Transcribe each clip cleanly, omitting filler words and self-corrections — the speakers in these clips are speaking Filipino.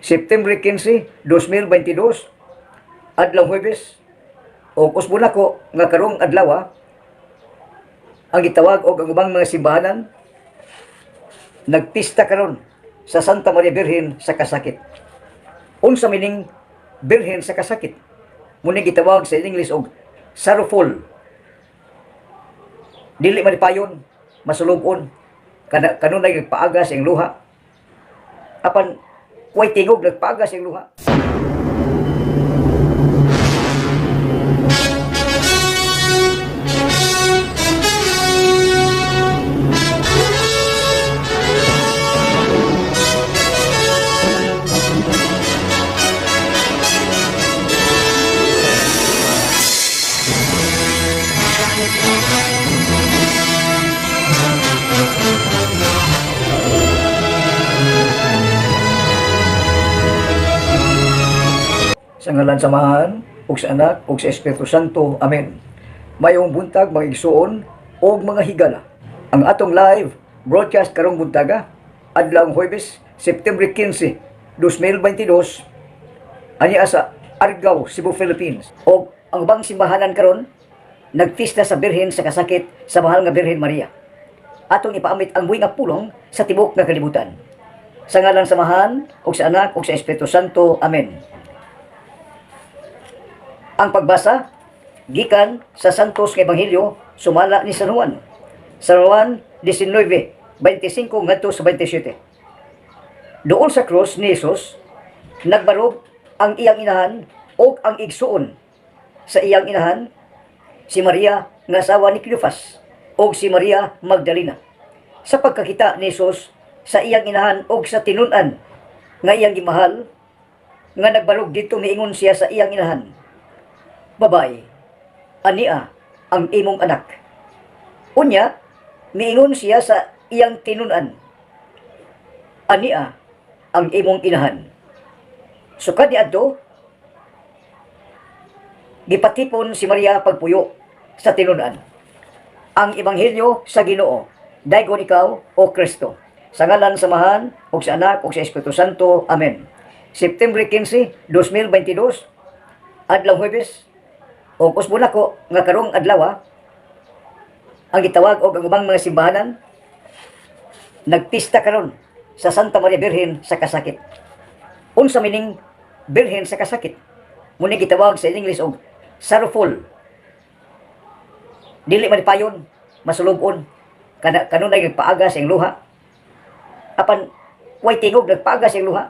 September 15, 2022, adlaw Huwebes, o kusbuna ko nga karong adlaw ang gitawag og ang ubang mga simbahanan nagpista karon sa Santa Maria Birhen sa Kasakit. Unsa meaning Birhen sa Kasakit? Muna gitawag sa English og sorrowful. Dili man payon, masulubon, kanunay nagpaaga sa iyang luha. Apan way tingog nagpaaga sa iyang luha. Sa ngalan samahan, ug sa anak, ug sa Espiritu Santo. Amen. Mayong buntag, mga igsuon, o mga higala. Ang atong live broadcast karong buntaga, adlaw Huwebes, September 15, 2022, anya sa Argao, Cebu, Philippines. O ang ubang simbahanan karon nagpista sa Birhen sa Kasakit sa mahal nga Birhen Maria. Atong ipaamit ang buhi nga pulong sa tibok nga kalibutan. Sa ngalan samahan, ug sa anak, ug sa Espiritu Santo. Amen. Ang pagbasa gikan sa Santos nga Ebanghelyo sumala ni San Juan. San Juan 19:25 ngadto sa 27. Doon sa krus ni Jesus nagbarog ang iyang inahan o ang igsuon sa iyang inahan, si Maria nga asawa ni Cleophas o si Maria Magdalena. Sa pagkakita ni Jesus sa iyang inahan o sa tinun-an nga iyang gimahal, nga nagbarog dito miingon siya sa iyang inahan, "Babae, ania ang imong anak." Unya, miingon siya sa iyang tinun-an, "Ania ang imong inahan." Sukad niadto, gipatipon si Maria pagpuyo sa tinun-an. Ang Ebanghelyo sa Ginoo, daygon ikaw o Kristo. Sa ngalan samahan, ug sa anak, ug sa Espiritu Santo. Amen. September 15, 2022, adlaw Huwebes, o kusbuna ko nga karong adlaw ang gitawag og ang ubang mga simbahanan nagpista karon sa Santa Maria Birhen sa Kasakit. Unsa meaning Birhen sa Kasakit? Muna gitawag sa English og sorrowful. Dili man payon, masulubon, kanunay nagpaaga sa iyang luha. Apan way tingog nagpaaga sa iyang luha.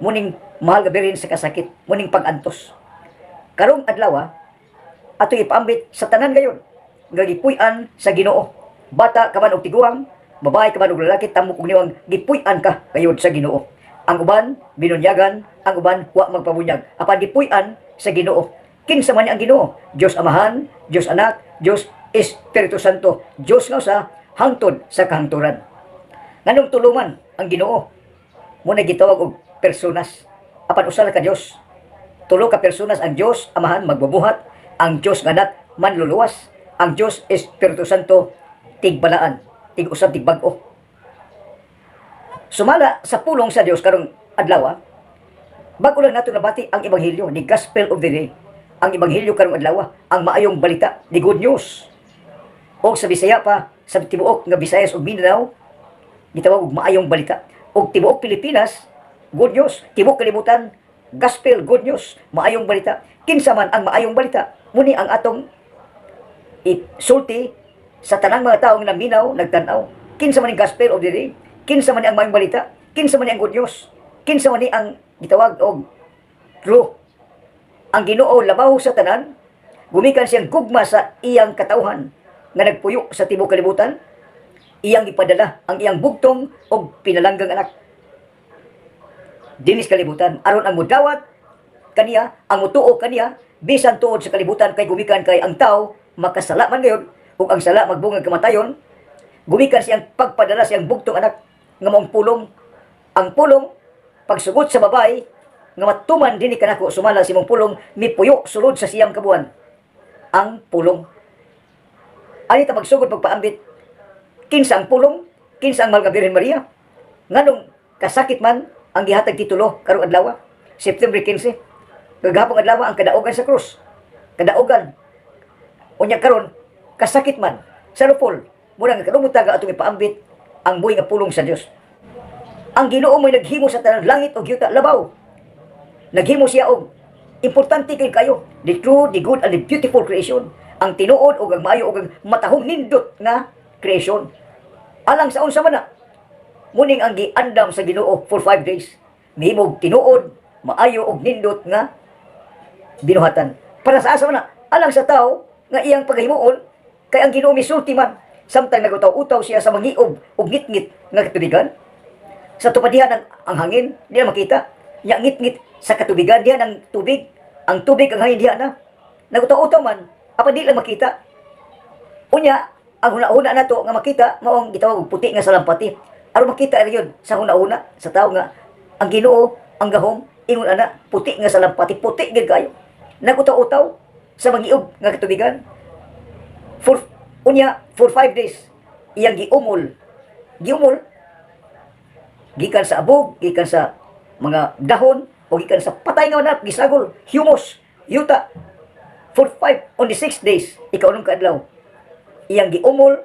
Muning mahal nga Birhen sa Kasakit, muning pag-antos. Karong adlaw ato ipaambit sa tanan gayon nga gipuy-an sa Ginoo. Bata ka man og tiguang, babae ka man og lalaki, tamok og niwang gipuy-an ka gayud sa Ginoo. Ang uban binunyagan, ang uban wa magpabunyag. Apan gipuy-an sa Ginoo. Kinsa man ni ang Ginoo? Dios Amahan, Dios Anak, Dios Espiritu Santo. Dios nga sa hangtod sa kahangturan. Nganong tulungan ang Ginoo? Muna gitawag og personas. Apan usa ka Dios. Tulo ka personas ang Dios Amahan magbubuhat, ang Diyos nga anak manluluwas, ang Diyos Espiritu Santo tigbalaan, tig-usab, tigbag-o. Sumala sa pulong sa Dios karong adlaw, bago lang nato nabati ang Ebanghelyo, the Gospel of the Day. Ang Ebanghelyo karong adlaw, ang maayong balita, the good news. O sa Bisaya pa, sa tibuok nga Visayas ug Mindanao, gitawag og maayong balita. O tibuok Pilipinas, good news. Tibuok kalibutan, gospel, good news, maayong balita. Kinsa man ang maayong balita? Muni ang atong isulti sa tanang mga taong naminaw, nagtanaw. Kinsa man ang gospel of the day? Kinsa man ang maayong balita? Kinsa man ang good news? Kinsa man ang gitawag og true? Ang Ginoo labaw sa tanan, gumikan siyang gugma sa iyang katawhan nga nagpuyo sa tibuok kalibutan. Iyang ipadala ang iyang bugtong og pinalanggang anak dinis kalibutan aron ang mudawat kaniya, ang mutuo kaniya bisan tuod sa kalibutan, kay gumikan kay ang tao makasala man gayon ug ang sala magbungag kamatayon. Gumikan siyang pagpadala siyang bugtong anak nga maong pulong. Ang pulong pagsugot sa babae nga matuman dinhi kanako sumala si mong pulong mipuyo sulod sa siyang kabuan. Ang pulong ani ta magsugod pagpaambit kinsa ang pulong, kinsa ang mahal nga Birhen Maria. Nganong kasakit man ang gihatag titulo karong adlaw, September 15. Gagahapon adlaw ang kadaugan sa krus. Kadaugan. Unya karon kasakit man sa rupol. Muna nga karong taga atong ipaambit ang buhi nga pulong sa Dios. Ang Ginoo mo'y naghimo sa tanang langit ug yuta labaw. Naghimo siya og importante kay kayo, the true, the good, and the beautiful creation. Ang tinuod ug ang maayo ug ang matahong nindot nga creation. Alang sa unsa man na, muning ang giandam sa Ginoo for 5 days. Mihimog tinuod, maayo ug nindot nga binuhatan. Para sa asa man na, alang sa tao nga iyang paghimuon kay ang Ginoo misulti man samtang nagutaw-utaw siya sa mangiob ug ngit-ngit nga katubigan. Sa tupadihan ang hangin, di na makita. Nya ngit-ngit sa katubigan diyan ang tubig ang hangin diyan na nagutaw-utaw man apa di lang makita. Unya ang huna-huna nato nga makita mao ang gitawag og puti nga salampati aron makita yun sa huna-huna sa tao nga ang Ginoo ang gahom ingon ana puti nga salampati, puti gid kayo nagutaw-utaw sa mangiog nga katubigan for 5 days iyang giumol gikan sa abog, gikan sa mga dahon o gikan sa patay nga anak gisagol humus yuta for 5 on the 6 days ikaw kadlaw iyang giumol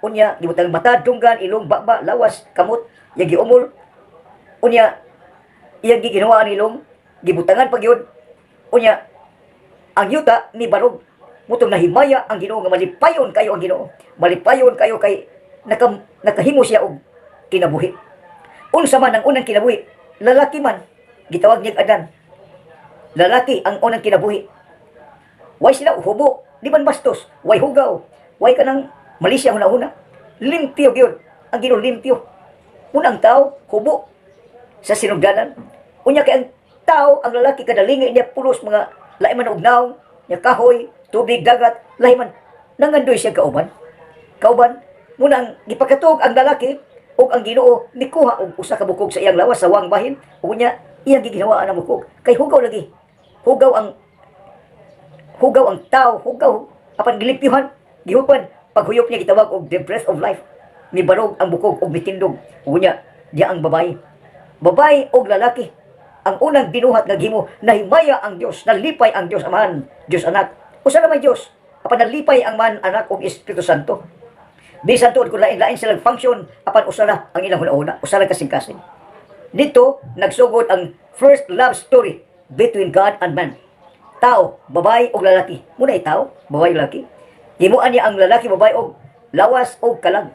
unya gibutang mata dunggan ilong baba lawas kamot iyang giumol unya iyang giginawaan ilong gibutangan pagyud unya ang yuta ni barog mutong nahimaya ang Ginoo nga malipayon kayo ang Ginoo malipayon kayo kay nakahimo siya og kinabuhi unsa man ang unang kinabuhi lalaki man gitawag niya Adan. Lalaki ang unang kinabuhi. Way sila hubo, di man bastos, way hugaw, way kanang malisya huna-huna. Limpyo gyud, ang Ginoo limpyo. Unang tao hubo sa sinugdanan. Unya kay ang tao, ang lalaki kadalingi niya pulos mga lahi man og naong, nya kahoy, tubig, dagat, lahi man nangandoy siya kauban. Kauban, muna ang gipakatog ang lalaki ug ang Ginoo mikuha og usa ka bukog sa iyang lawas sa wang bahin unya iyang giginawaan ang bukog kay hugaw lagi hugaw ang tao hugaw apan gilimpyuhan gihupan paghuyop niya gitawag og the breath of life mibarog ang bukog og mitindog unya diya ang babae og lalaki ang unang binuhat nga gihimo nahimaya ang Dios nalipay ang Dios Amahan Dios Anak usa na may Dios apan nalipay ang Man Anak ug Espiritu Santo. Bisan tuod kung lain-lain silang function, apan usara ang ilang huna-huna, usara kasing-kasing. Dito, nagsugod ang first love story between God and man. Tao, babae o lalaki. Muna tao, babae o lalaki. Himuan niya ang lalaki, babae o lawas o kalag.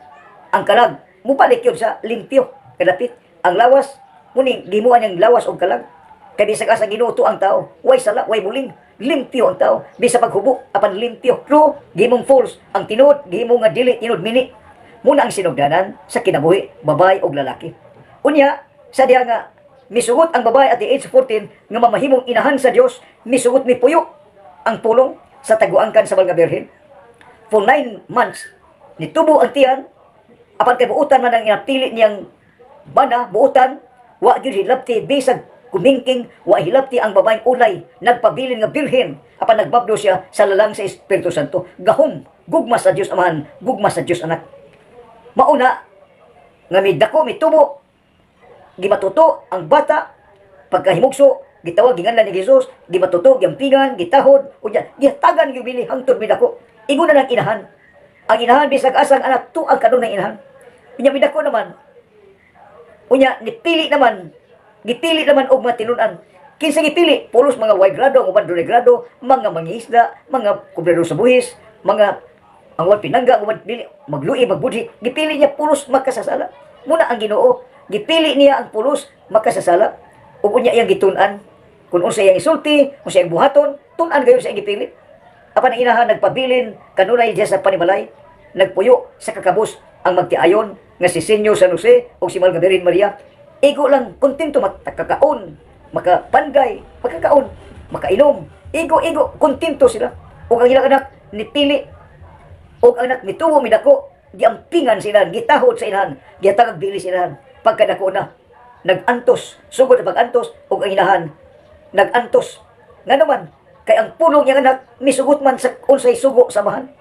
Ang kalag, mupalik yun sa limpyo, kadapit. Ang lawas, muning himuan niyang lawas o kalag. Kaya bisag asa ginuto ang tao, way sala, way buling. Limpyo ang tao, bisa paghubo, apan limpyo. True, gihimong false, ang tinuod, gihimong nga dili, tinuod mini. Muna ang sinugdanan sa kinabuhi, babae o lalaki. Unya, sa diha nga, misugot ang babae at the age of 14 nga mamahimong inahan sa Dios, misugot ni puyo ang pulong sa taguangkan sa mga birhen. For 9 months, nitubo ang tiyan, apan kay buutan man ang inapili niyang bana, buutan, wa gyud hilabti, bisag kumingking, wa hilabti ang babaeng ulay, nagpabilin nga birhen, apan nagbabdo siya sa lalang sa Espiritu Santo. Gahom, gugma sa Dios Amahan, gugma sa Dios Anak. Mauna, nga midako, mitubo, gimatuto ang bata, pagkahimugso, gitawag, ginganlan ni Jesus, gimatuto, giampingan, gitahod, unya, gihatagan, gibili, hangtod midako. Ingon na ng inahan. Ang inahan, bisag asang anak, to ang kanong ng inahan. Unya, midako naman, unya, gipili naman og mga tinunan. Kinsa gipili? Pulos mga Y grado, ang uban doble grado, mga mangingisda, mga kubrero sa buhis, mga ang uban pinangga, ang uban dili, maglui, magbudhi. Gipili niya pulos makasasala. Muna ang Ginoo, gipili niya ang pulos makasasala. Ug unya iyang gitun-an. Kung unsa iyang isulti, unsa iyang buhaton, tun-an gayon sa iyang gipili. Apan ang inahan nagpabilin, kanunay diya sa panimalay, nagpuyo sa kakabus ang magtiayon nga si Senyor San Jose o si Malgaberin Maria. Igo lang, kontento makakaon, makapanday, makakaon, makainom. Igo, kontento sila. O ang ilang anak, nipili. O ang anak, mituwo, midako, giampingan sila, gitahod sa inahan, gihatagag dili sila. Pagkadako na, nagantos, sugod na pagantos, o ang inahan, nagantos. Nga naman, kay ang pulong niyang anak, misugot man sa unsay sugo samahan.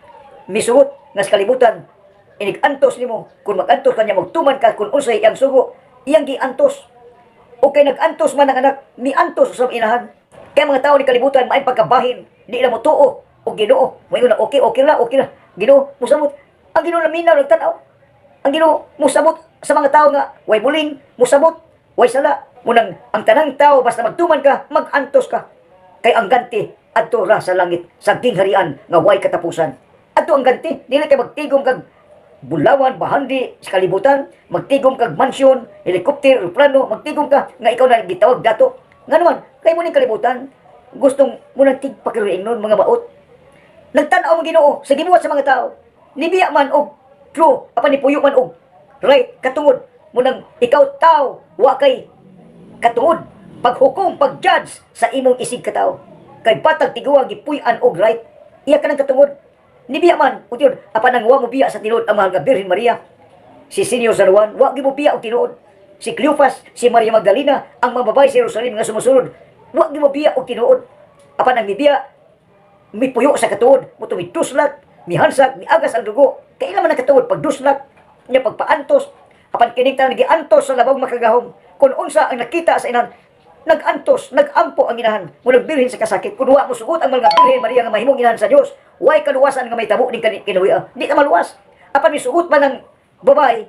Misugot, nga sa kalibutan, inigantos nimo, kung magantos kanya, magtuman ka, kung unsay ang sugo, iyang giantos. O kay nag-antos man ang anak, ni antos sa inahan. Kaya mga tao ni kalibutan, may pagkabahin, di na mo tuo, o ginoo. May una, okay na. Ginoo, musabot. Ang ginoo na minaw, nagtanaw. Ang ginoo, musabot sa mga tao nga, way buling, musabot, way sala. Munang, ang tanang tao, basta magtuman ka, mag-antos ka. Kay ang ganti, adto ra sa langit, sa gingharian, nga way katapusan. Adto ang ganti, dili kay magtigom kag bulawan, bahandi, sa kalibutan, magtigom kag mansyon, helikopter, aeroplano, magtigom ka, nga ikaw na gitawag dato. Nga naman, kay mo ning kalibutan, gustong mo nang tigpakiruing nun, mga maot. Nagtanaw ang ginoo, sa gibuhat sa mga tao. Nibiya man og true, apan nipuyo man og right, katungod. Munang ikaw tao, wa kay katungod, paghukom, pag-judge sa imong isig katao. Kay patag tiguwa, gipuy-an og right, iya ka ng katungod. Nibiya man, utyon, apan ang wa mo biya sa tinuod ang mahal nga Birhen Maria, si Senyor San Juan, wa gi mo biya og tinuod. Si Cleopas, si Maria Magdalena, ang mga babae sa Jerusalem nga sumusunod, wa gi mo biya og tinuod. Apan ang mibiya, mipuyo sa katuod, muto mituslat, mihansag, miagas ang dugo. Kailan man ang katuod, pagduslat, niya pagpaantos, apan kining tanang giantos sa labang makagahom. Kung unsa ang nakita sa inan, nag-antos, nag-ampo ang inahan, mulag birhen sa kasakit. Kung wa mo sugot ang mga Birhen Maria nga mahimong inahan sa Dios, way kaluwasan nga may tabo ning kinawiya. Di na maluwas. Apan misugot man ng babae,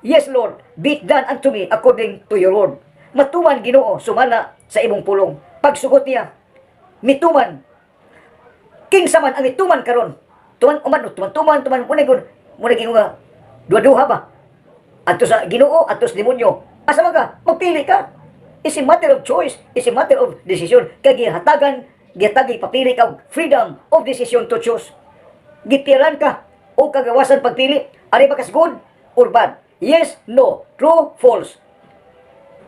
yes Lord, be it done unto me according to your word. Matuman Ginoo sumala sa imong pulong. Pagsugot niya, mituman. Kinsa man ang ituman karon. Tuman munay nga duha ba? Adto sa Ginoo, adto sa demonyo. Asa man ka? Magpili ka. It's a matter of choice. It's a matter of decision. Kaya gihatagi papili ka freedom of decision to choose. Gitiran ka o kagawasan pagpili. Ari ba kas good or bad? Yes, no, true, false.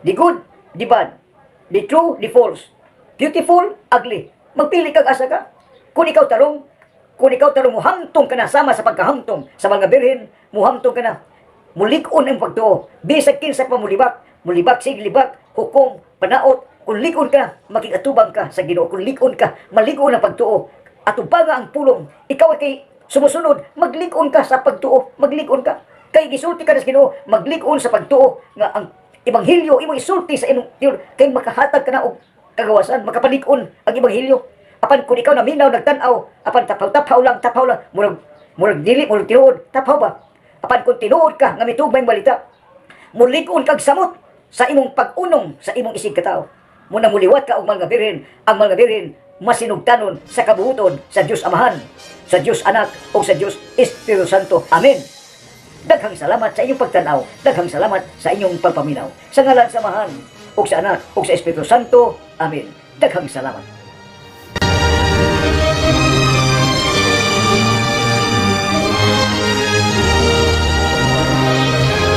The good, the bad. The true, the false. Beautiful, ugly. Magpili kag asa ka. Kung ikaw tarong, muhamtong ka na sama sa pagkahamtong sa mga birhen, muhamtong ka na. Mulikon ang pagtuo. Bisag kinsa pa mulibak sig libak, hukom, panaot. Kung likon ka, makigatubang ka sa Ginoo. Kung likon ka, malikon ang pagtuo. Atubaga ang pulong. Ikaw kay sumusunod, maglikon ka sa pagtuo. Maglikon ka. Kay gisulti ka na sa Ginoo, maglikon sa pagtuo nga ang ebanghelyo imong isulti sa imong Dios kay makahatag ka na og kagawasan, makapalikon ang ebanghelyo. Apan kung ikaw naminaw nagtan-aw, apan tapaw lang, murag dili, murag tinuod, tapaw ba? Apan kung tinuod ka nga mitugmay balita, mulikon kag samot sa imong pag-unong sa imong isig katao. Muna muliwat ka og mga birhen, ang mga birhen masinugtanon sa kabuhuton sa Dios Amahan, sa Dios Anak o sa Dios Espiritu Santo. Amen. Daghang salamat sa inyong pagtanaw, daghang salamat sa inyong pagpaminaw. Sa ngalan sa Amahan o sa Anak o sa Espiritu Santo. Amen. Daghang salamat.